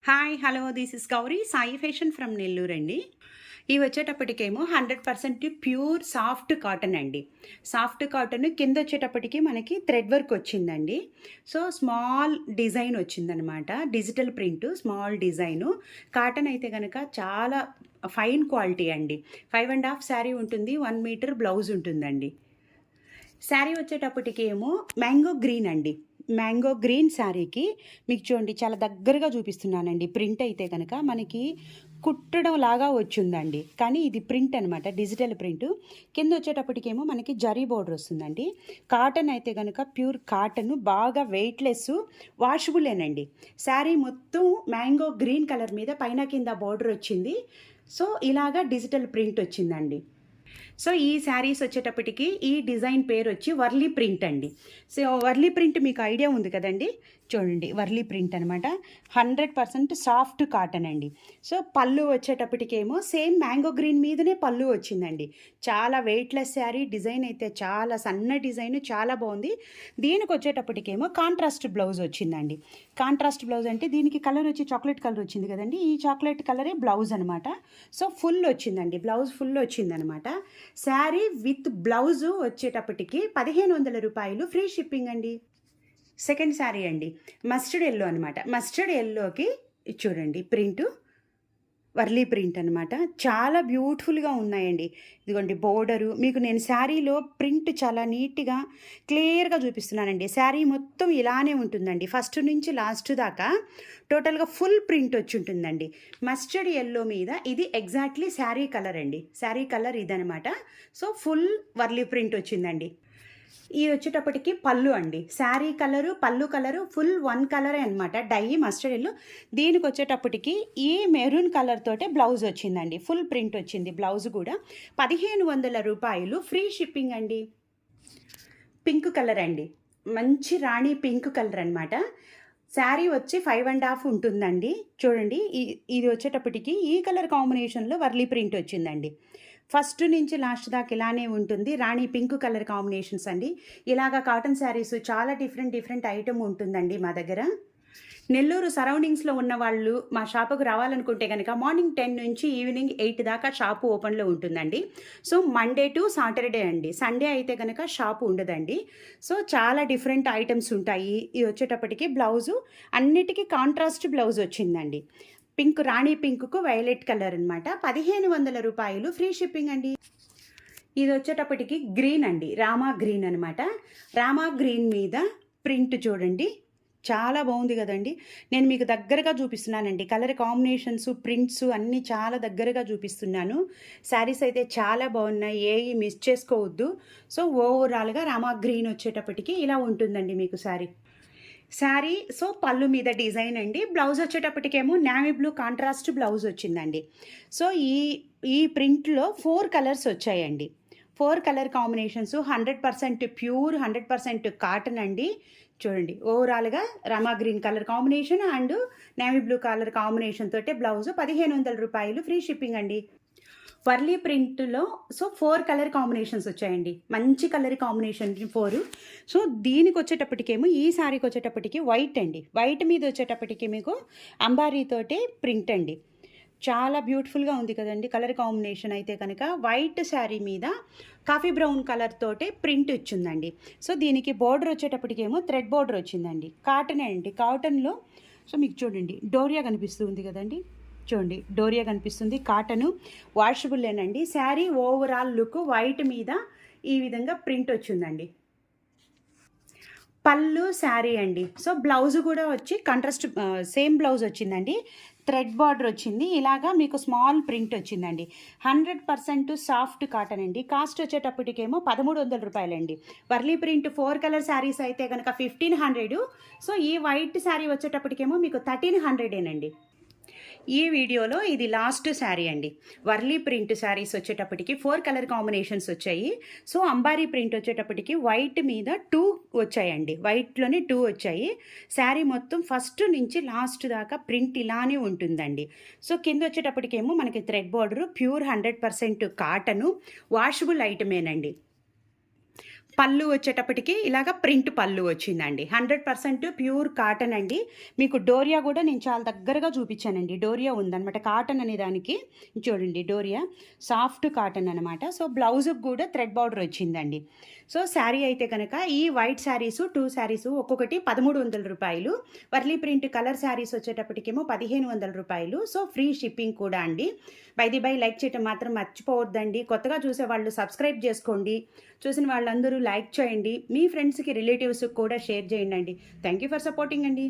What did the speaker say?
Hi! Hello! This is Gauri Sai fashion from Nellore అండి. ఇవి వచ్చేటప్పటికేమో 100% pure soft cotton అండి. సాఫ్ట్ కాటన్ కింద వచ్చేటప్పటికి మనకి థ్రెడ్ వర్క్ వచ్చిందండి. సో, స్మాల్ డిజైన్ వచ్చిందనమాట. Digital print small design. Cotton అయితే గనక చాలా ఫైన్ క్వాలిటీ అండి. 5 ½ శారీ ఉంటుంది. 1 మీటర్ బ్లౌజ్ ఉంటుందండి. శారీ వచ్చేటప్పటికేమో మ్యాంగో గ్రీన్ అండి. మ్యాంగో గ్రీన్ శారీకి మీకు చూడండి చాలా దగ్గరగా చూపిస్తున్నానండి. ప్రింట్ అయితే కనుక మనకి కుట్టడం లాగా వచ్చిందండి. కానీ ఇది ప్రింట్ అనమాట. Digital print. కింద వచ్చేటప్పటికేమో మనకి జరీ బోర్డర్ వస్తుందండి. కాటన్ అయితే కనుక ప్యూర్ కాటన్, బాగా వెయిట్లెస్, వాషబులేనండి. శారీ మొత్తం మ్యాంగో గ్రీన్ కలర్ మీద పైన కింద బోర్డర్ వచ్చింది. సో, ఇలాగా డిజిటల్ ప్రింట్ వచ్చిందండి. సో, ఈ శారీస్ వచ్చేటప్పటికి ఈ డిజైన్ పేరు వచ్చి వర్లీ ప్రింట్ అండి. సో, వర్లీ ప్రింట్ మీకు ఐడియా ఉంది కదండి. చూడండి, వర్లీ ప్రింట్ అనమాట. 100% సాఫ్ట్ కాటన్ అండి. సో, పళ్ళు వచ్చేటప్పటికేమో సేమ్ మ్యాంగో గ్రీన్ మీదనే పళ్ళు వచ్చిందండి. చాలా వెయిట్లెస్ శారీ. డిజైన్ అయితే చాలా సన్న డిజైన్, చాలా బాగుంది. దీనికి వచ్చేటప్పటికేమో కాంట్రాస్ట్ బ్లౌజ్ వచ్చిందండి. కాంట్రాస్ట్ బ్లౌజ్ అంటే దీనికి కలర్ వచ్చి చాక్లెట్ కలర్ వచ్చింది కదండి. ఈ చాక్లెట్ కలరే బ్లౌజ్ అనమాట. సో, ఫుల్ వచ్చిందండి. బ్లౌజ్ ఫుల్ వచ్చిందనమాట. శారీ విత్ బ్లౌజు వచ్చేటప్పటికి 1500 రూపాయలు, ఫ్రీ షిప్పింగ్ అండి. సెకండ్ శారీ అండి. మస్టర్డ్ ఎల్లో అనమాట. మస్టర్డ్ ఎల్లోకి చూడండి ప్రింటు వర్లీ ప్రింట్ అనమాట. చాలా బ్యూటిఫుల్గా ఉన్నాయండి. ఇదిగోండి బోర్డరు. మీకు నేను శారీలో ప్రింట్ చాలా నీట్గా క్లియర్గా చూపిస్తున్నానండి. శారీ మొత్తం ఇలానే ఉంటుందండి. ఫస్ట్ నుంచి లాస్ట్ దాకా టోటల్గా ఫుల్ ప్రింట్ వచ్చి ఉంటుందండి. మస్టర్డ్ ఎల్లో మీద ఇది ఎగ్జాక్ట్లీ శారీ కలర్ అండి. శారీ కలర్ ఇదనమాట. సో, ఫుల్ వర్లీ ప్రింట్ వచ్చిందండి. ఇది వచ్చేటప్పటికి పళ్ళు అండి. శారీ కలరు, పళ్ళు కలరు ఫుల్ వన్ కలరే అనమాట. Dye mustard yellow. దీనికి వచ్చేటప్పటికి ఈ మెరూన్ కలర్ తోటే బ్లౌజ్ వచ్చిందండి. ఫుల్ ప్రింట్ వచ్చింది బ్లౌజ్ కూడా. 1500 రూపాయలు, ఫ్రీ షిప్పింగ్ అండి. పింక్ కలర్ అండి. మంచి రాణి పింక్ కలర్ అనమాట. శారీ వచ్చి 5 ½ ఉంటుందండి. చూడండి, ఇది వచ్చేటప్పటికి ఈ కలర్ కాంబినేషన్లో వర్లీ ప్రింట్ వచ్చిందండి. ఫస్ట్ నుంచి లాస్ట్ దాకా ఇలానే ఉంటుంది. రాణి పింక్ కలర్ కాంబినేషన్స్ అండి. ఇలాగా కాటన్ శారీస్ చాలా డిఫరెంట్ ఐటమ్ ఉంటుందండి మా దగ్గర. నెల్లూరు సరౌండింగ్స్లో ఉన్న వాళ్ళు మా షాపుకు రావాలనుకుంటే కనుక మార్నింగ్ 10 నుంచి ఈవినింగ్ 8 దాకా షాపు ఓపెన్లో ఉంటుందండి. సో, మండే టు సాటర్డే అండి. సండే అయితే కనుక షాపు ఉండదండి. సో, చాలా డిఫరెంట్ ఐటమ్స్ ఉంటాయి. ఇది వచ్చేటప్పటికి బ్లౌజు అన్నిటికీ కాంట్రాస్ట్ బ్లౌజ్ వచ్చిందండి. పింక్, రాణి పింక్కు వైలెట్ కలర్ అనమాట. 1500 రూపాయలు, ఫ్రీ షిప్పింగ్ అండి. ఇది వచ్చేటప్పటికి గ్రీన్ అండి. రామా గ్రీన్ అనమాట. రామా గ్రీన్ మీద ప్రింట్ చూడండి. చాలా బాగుంది కదండి. నేను మీకు దగ్గరగా చూపిస్తున్నానండి. కలర్ కాంబినేషన్స్, ప్రింట్స్ అన్నీ చాలా దగ్గరగా చూపిస్తున్నాను. శారీస్ అయితే చాలా బాగున్నాయి. ఏవి మిస్ చేసుకోవద్దు. సో, ఓవరాల్గా రామా గ్రీన్ వచ్చేటప్పటికి ఇలా ఉంటుందండి మీకు శారీ. సో, పళ్ళు మీద డిజైన్ అండి. బ్లౌజ్ వచ్చేటప్పటికేమో నావీ బ్లూ కాంట్రాస్ట్ బ్లౌజ్ వచ్చిందండి. సో, ఈ ప్రింట్లో 4 కలర్స్ వచ్చాయండి. 4 కలర్ కాంబినేషన్స్. 100% ప్యూర్, 100% కాటన్ అండి. చూడండి, ఓవరాల్గా rama green colour combination and navy blue colour combination తోటే బ్లౌజ్. 1500 రూపాయలు, ఫ్రీ షిప్పింగ్ అండి. వర్లీ ప్రింట్లో సో 4 కలర్ కాంబినేషన్స్ వచ్చాయండి. మంచి కలర్ కాంబినేషన్ 4. సో, దీనికి వచ్చేటప్పటికేమో ఈ శారీకి వచ్చేటప్పటికి వైట్ అండి. వైట్ మీద వచ్చేటప్పటికి మీకు అంబారీతోటే ప్రింట్ అండి. చాలా బ్యూటిఫుల్గా ఉంది కదండి. కలర్ కాంబినేషన్ అయితే కనుక వైట్ శారీ మీద కాఫీ బ్రౌన్ కలర్ తోటే ప్రింట్ వచ్చిందండి. సో, దీనికి బోర్డర్ వచ్చేటప్పటికేమో థ్రెడ్ బోర్డర్ వచ్చిందండి. కాటన్ అండి. కాటన్లో సో మీకు చూడండి డోరియా కనిపిస్తుంది కదండి. చూడండి, డోరియా కనిపిస్తుంది. కాటను వాషబుల్లేనండి. శారీ ఓవరాల్ లుక్ వైట్ మీద ఈ విధంగా ప్రింట్ వచ్చిందండి. పళ్ళు శారీ అండి. సో, బ్లౌజ్ కూడా వచ్చి కాంట్రాస్ట్ సేమ్ బ్లౌజ్ వచ్చిందండి. థ్రెడ్ బార్డర్ వచ్చింది. ఇలాగా మీకు స్మాల్ ప్రింట్ వచ్చిందండి. 100% సాఫ్ట్ కాటన్ అండి. కాస్ట్ వచ్చేటప్పటికేమో 1300 రూపాయలండి. వర్లీ ప్రింట్ 4 కలర్ శారీస్ అయితే కనుక 1500. సో, ఈ వైట్ శారీ వచ్చేటప్పటికేమో మీకు 1300ఏనండి. ఈ వీడియోలో ఇది లాస్ట్ శారీ అండి. వర్లీ ప్రింట్ శారీస్ వచ్చేటప్పటికి 4 కలర్ కాంబినేషన్స్ వచ్చాయి. సో, అంబారీ ప్రింట్ వచ్చేటప్పటికి వైట్ మీద 2 వచ్చాయండి. వైట్లోనే 2 వచ్చాయి. శారీ మొత్తం ఫస్ట్ నుంచి లాస్ట్ దాకా ప్రింట్ ఇలానే ఉంటుందండి. సో, కింద వచ్చేటప్పటికేమో మనకి thread border, pure 100% cotton, washable ఐటమేనండి. పళ్ళు వచ్చేటప్పటికి ఇలాగ ప్రింట్ పళ్ళు వచ్చిందండి. 100% ప్యూర్ కాటన్ అండి. మీకు డోరియా కూడా నేను చాలా దగ్గరగా చూపించానండి. డోరియా ఉందనమాట. కాటన్ అనే దానికి చూడండి, డోరియా సాఫ్ట్ కాటన్ అనమాట. సో బ్లౌజ్కి కూడా థ్రెడ్ బార్డర్ వచ్చిందండి. సో శారీ అయితే కనుక ఈ వైట్ శారీసు 2 శారీసు ఒక్కొక్కటి 1300 రూపాయలు. వర్లీ ప్రింట్ కలర్ శారీస్ వచ్చేటప్పటికేమో 1500 రూపాయలు. సో ఫ్రీ షిప్పింగ్ కూడా అండి. బై లైక్ చేయటం మాత్రం మర్చిపోవద్దండి. కొత్తగా చూసే వాళ్ళు సబ్స్క్రైబ్ చేసుకోండి. చూసిన వాళ్ళందరూ లైక్ చేయండి. మీ ఫ్రెండ్స్కి రిలేటివ్స్కి కూడా షేర్ చేయండి అండి. థ్యాంక్ యూ ఫర్ సపోర్టింగ్ అండి.